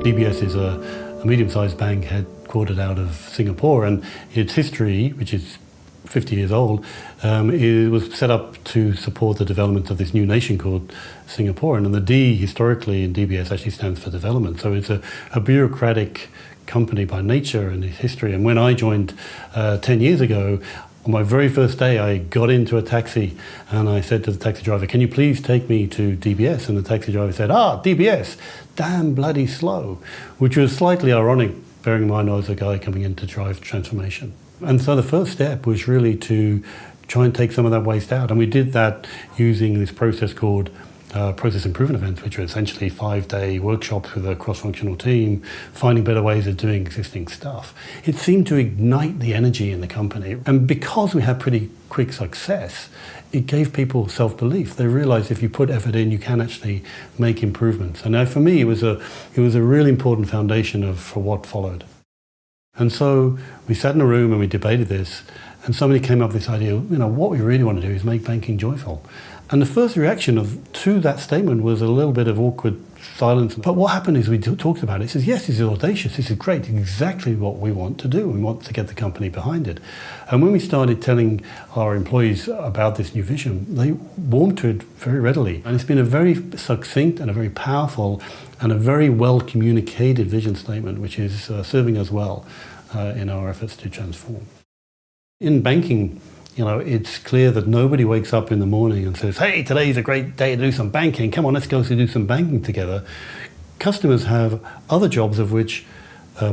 DBS is a medium-sized bank headquartered out of Singapore, and its history, which is 50 years old, it was set up to support the development of this new nation called Singapore. And the D historically in DBS actually stands for development. So it's a bureaucratic company by nature and its history. And when I joined 10 years ago, on my very first day, I got into a taxi and I said to the taxi driver, "Can you please take me to DBS?" And the taxi driver said, "DBS, damn bloody slow," which was slightly ironic, bearing in mind I was a guy coming in to drive transformation. And so the first step was really to try and take some of that waste out. And we did that using this process called process improvement events, which are essentially 5-day workshops with a cross-functional team, finding better ways of doing existing stuff. It seemed to ignite the energy in the company. And because we had pretty quick success, it gave people self-belief. They realized if you put effort in, you can actually make improvements. And now for me, it was a really important foundation for what followed. And so we sat in a room and we debated this, and somebody came up with this idea, what we really want to do is make banking joyful. And the first reaction to that statement was a little bit of awkward silence. But what happened is we talked about it. He says, yes, this is audacious, this is great, exactly what we want to do. We want to get the company behind it. And when we started telling our employees about this new vision, they warmed to it very readily. And it's been a very succinct and a very powerful and a very well communicated vision statement, which is serving us well in our efforts to transform. In banking, it's clear that nobody wakes up in the morning and says, "Hey, today's a great day to do some banking. Come on, let's go do some banking together." Customers have other jobs of which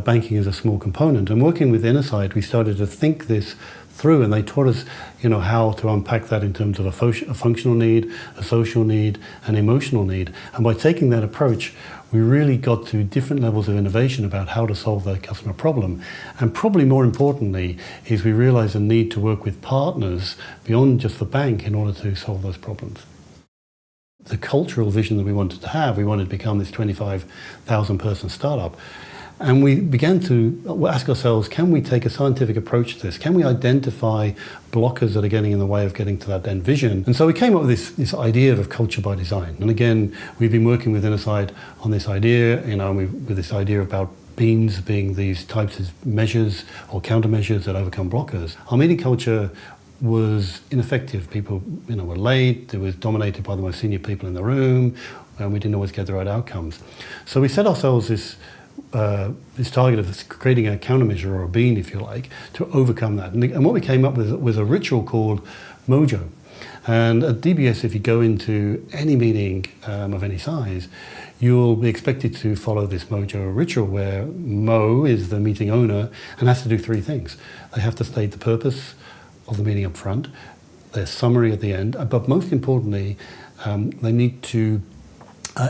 banking is a small component. And working with Innosight, we started to think this through, and they taught us, how to unpack that in terms of a functional need, a social need, an emotional need. And by taking that approach, we really got to different levels of innovation about how to solve that customer problem. And probably more importantly is we realized the need to work with partners beyond just the bank in order to solve those problems. The cultural vision that we wanted to have, we wanted to become this 25,000 person startup. And we began to ask ourselves, can we take a scientific approach to this? Can we identify blockers that are getting in the way of getting to that end vision? And so we came up with this idea of culture by design. And again, we've been working with Innosight on this idea, with this idea about beans being these types of measures or countermeasures that overcome blockers. Our meeting culture was ineffective. People, were late. It was dominated by the most senior people in the room, and we didn't always get the right outcomes. So we set ourselves this target of creating a countermeasure or a bean, if you like, to overcome that. And what we came up with was a ritual called Mojo. And at DBS, if you go into any meeting of any size, you'll be expected to follow this Mojo ritual where Mo is the meeting owner and has to do 3 things. They have to state the purpose of the meeting up front, their summary at the end, but most importantly, they need to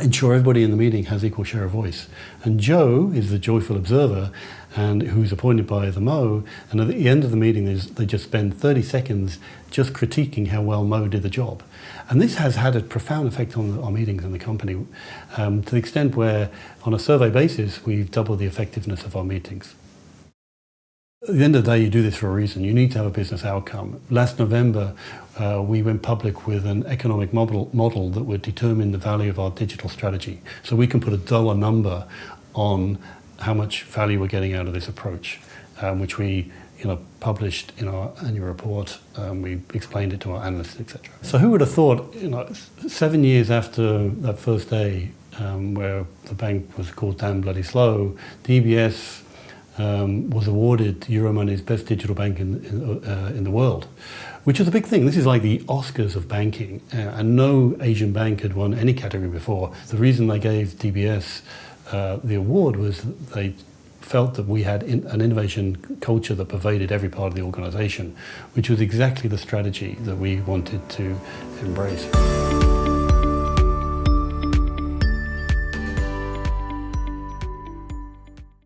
ensure everybody in the meeting has equal share of voice. And Joe is the joyful observer, and who's appointed by the Mo, and at the end of the meeting they just spend 30 seconds just critiquing how well Mo did the job. And this has had a profound effect on our meetings in the company, to the extent where on a survey basis we've doubled the effectiveness of our meetings. At the end of the day, you do this for a reason. You need to have a business outcome. Last November, we went public with an economic model that would determine the value of our digital strategy. So we can put a dollar number on how much value we're getting out of this approach, which we published in our annual report. We explained it to our analysts, etc. So who would have thought, 7 years after that first day, where the bank was called damn bloody slow, DBS was awarded Euromoney's best digital bank in the world, which is a big thing. This is like the Oscars of banking, and no Asian bank had won any category before. The reason they gave DBS the award was that they felt that we had an innovation culture that pervaded every part of the organization, which was exactly the strategy that we wanted to embrace.